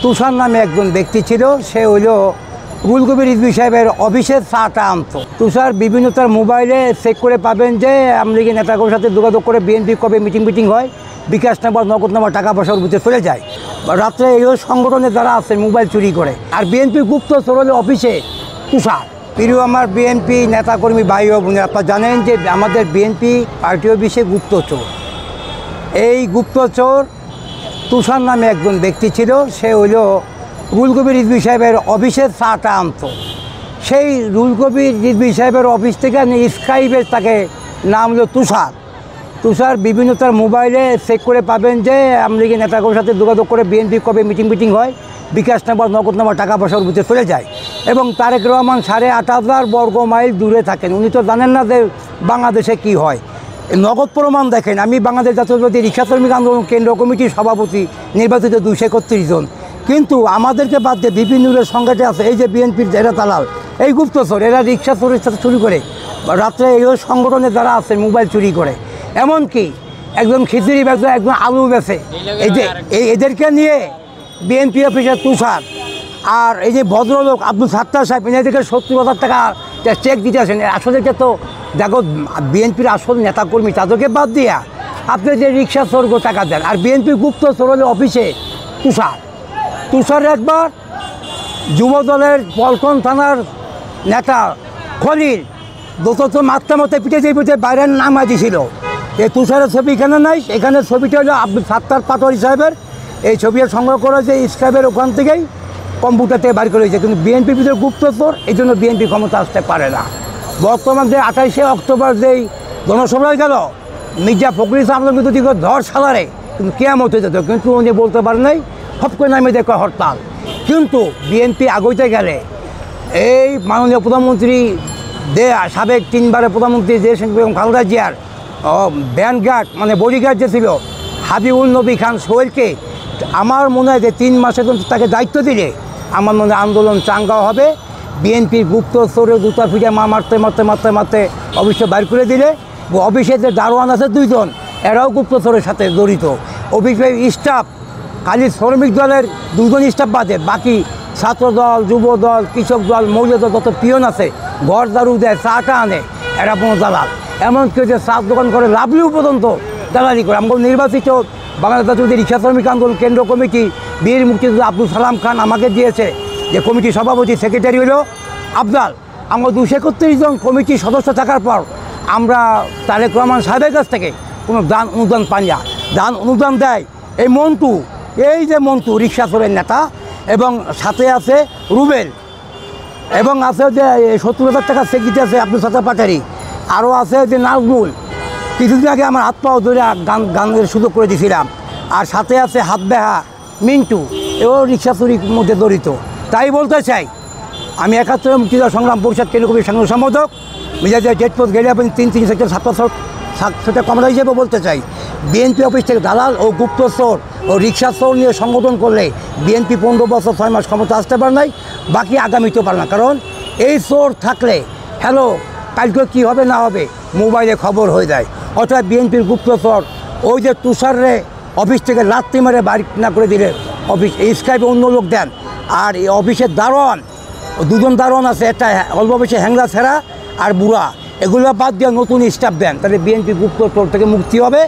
তুষার নামে একজন ব্যক্তি ছিল, সে হইল রুহুল কবির রিজভী সাহেবের অফিসের চাটা আনতো। তুষার বিভিন্ন তার মোবাইলে চেক করে পাবেন যে আমলিগি নেতাগুলোর সাথে যোগাযোগ করে বিএনপি কবে মিটিং হয়, বিকাশ নাম্বার নগদ নাম্বার টাকা পয়সার বুঝে চলে যায়। রাত্রে এই সংগঠনে যারা আছে মোবাইল চুরি করে। আর বিএনপি গুপ্তচর হলে অফিসে তুষার। প্রিয় আমার বিএনপি নেতাকর্মী ভাই ও বোনেরা, আপনারা জানেন যে আমাদের বিএনপি পার্টি অফিসে গুপ্তচর। এই গুপ্তচর তুষার নামে একজন ব্যক্তি ছিল, সে হইল রুহুল কবির রিজভী সাহেবের অফিসের চাটা আনতো। সেই রুহুল কবির রিজভী সাহেবের অফিস থেকে স্কাইপের তাকে নাম হলো তুষার। তুষার বিভিন্ন তার মোবাইলে চেক করে পাবেন যে আমলিগি নেতাগুলোর সাথে যোগাযোগ করে বিএনপি কবে মিটিং হয়, বিকাশ নাম্বার নগদ নাম্বার টাকা পয়সার বুঝে চলে যায়। এবং তারেক রহমান 8,500 বর্গ মাইল দূরে থাকেন। উনি তো জানেন না যে বাংলাদেশে কি হয়। নগদ প্রমাণ দেখেন, আমি বাংলাদেশ জাতীয়তাবাদী রিক্সা শ্রমিক আন্দোলন কেন্দ্র কমিটির সভাপতি, নির্বাচিত 231 জন। কিন্তু আমাদেরকে বাদ দিয়ে বিভিন্ন সংগঠনে আছে, এই যে বিএনপির এরা দালাল, এই গুপ্তচর, এরা রিক্সা চোরের সাথে চুরি করে। রাত্রে এই সংগঠনে যারা আছে মোবাইল চুরি করে। এমনকি একজন খিচুড়ি বেচে, একজন আলু বেচে। এদেরকে নিয়ে বিএনপি অফিসের তুষার আর এই যে ভদ্রলোক আব্দুল সাত্তার সাহেব, এদেরকে 70,000 টাকা চেক দিতে আসেন। আসলেকে তো দেখো বিএনপির আসল নেতাকর্মী, তাদেরকে বাদ দিয়া আপনি যে রিক্সা চোরগ টাকা দেন। আর বিএনপির গুপ্তচর হলে অফিসে তুষার একবার যুব দলের পল্টন থানার নেতা খলিল দোতত মাত্রামতে পিঠে বাইরের নামা দিয়েছিল। এই তুষারের ছবি এখানে নাই, এখানে ছবিটা হলো আব্দুল সাত্তার পাটোয়ারি সাহেবের। এই ছবি সংগ্রহ করা হয়েছে স্কাইপের ওখান থেকেই, কম্পিউটার থেকে বাইর করে হয়েছে। কিন্তু বিএনপির ভিতরে গুপ্তচর, এই জন্য বিএনপি ক্ষমতা আসতে পারে না। বর্তমান যে 28শে অক্টোবর যেই জনসভায় গেল, মির্জা ফখরুল ইসলাম কিন্তু ধর সালারে, কিন্তু কেয়ামত হয়ে যেত, কিন্তু উনি বলতে পারেন নাই, সব করে নামে দেখো হরতাল। কিন্তু বিএনপি আগইতে গেলে এই মাননীয় প্রধানমন্ত্রী সাবেক 3বারের প্রধানমন্ত্রী বেগম খালেদা জিয়ার ব্যান্ডগার্ড মানে বডিগার্ড যে ছিল হাবিবুল নবী খান সোহেলকে, আমার মনে হয় যে 3 মাসের জন্য তাকে দায়িত্ব দিলে আমার মনে হয় আন্দোলন চাঙ্গা হবে। বিএনপির গুপ্তচরের দুটা ফিরে মারতে অফিসে বাইর করে দিলে, অফিসে যে দারোয়ান আছে 2 জন, এরাও গুপ্তচরের সাথে জড়িত। অফিসের স্টাফ খালি শ্রমিক দলের 2 জন স্টাফ বাদে বাকি ছাত্র দল, যুব দল, কৃষক দল, মহিলা দল, যত পিয়ন আছে, ঘর দারু দেয়, চাটা আনে, এরা কোনো দালাল। এমনকি যে চার দোকান করে লাভলিও পর্যন্ত দালালি করে। আমাকে নির্বাচিত বাংলাদেশ জাতীয়তাবাদী রিক্সা শ্রমিক আন্দোলন কেন্দ্র কমিটি বীর মুক্তিযোদ্ধা আব্দুল সালাম খান আমাকে দিয়েছে, যে কমিটির সভাপতি সেক্রেটারি হলো আফজাল। আমরা 231 জন কমিটির সদস্য থাকার পর আমরা তারেক রহমান সাহেবের কাছ থেকে কোনো দান অনুদান পাই না। দান অনুদান দেয় এই মন্টু, এই যে মন্টু রিক্সা চোরের নেতা, এবং সাথে আছে রুবেল, এবং আছে যে 70,000 টাকা চেক দিতে আছে আব্দুল সাত্তার পাটারি, আরও আছে যে নাজমুল, কিছুদিন আগে আমার হাত পাও ধরে গানের সুযোগ করে দিয়েছিলাম। আর সাথে আছে হাত বেহা মিন্টু, এও রিক্সা চুরির মধ্যে জড়িত। তাই বলতে চাই, আমি 71 মুক্তিযোদ্ধা সংগ্রাম পরিষদ কেন্দ্র কমিটির সাংগঠনিক সম্পাদক, মিজাজের ডেট পোস্ট গেলে আপনি 3 সেক্টর 7 কমরা হিসেবে বলতে চাই, বিএনপি অফিস থেকে দালাল ও গুপ্তচর ও রিক্সা চোর নিয়ে সংগঠন করলে বিএনপি 15 বছর 6 মাস ক্ষমতা আসতে পারে নাই, বাকি আগামীতেও পারে না। কারণ এই চোর থাকলে কালকে কী হবে না হবে মোবাইলে খবর হয়ে যায়। অর্থাৎ বিএনপির গুপ্তচর ওই যে তুষারে অফিস থেকে লাত্তি মেরে বাড়ি না করে দিলে অফিস স্কাইপে অন্য লোক দেন। আর এই অফিসের দারোয়ান 2 জন দারোয়ান আছে, একটা অল্প বয়সে হ্যাংলা ছেঁড়া আর বুড়া, এগুলো বাদ দিয়ে নতুন স্টাফ দেন, তাহলে বিএনপি গুপ্তচর থেকে মুক্তি হবে।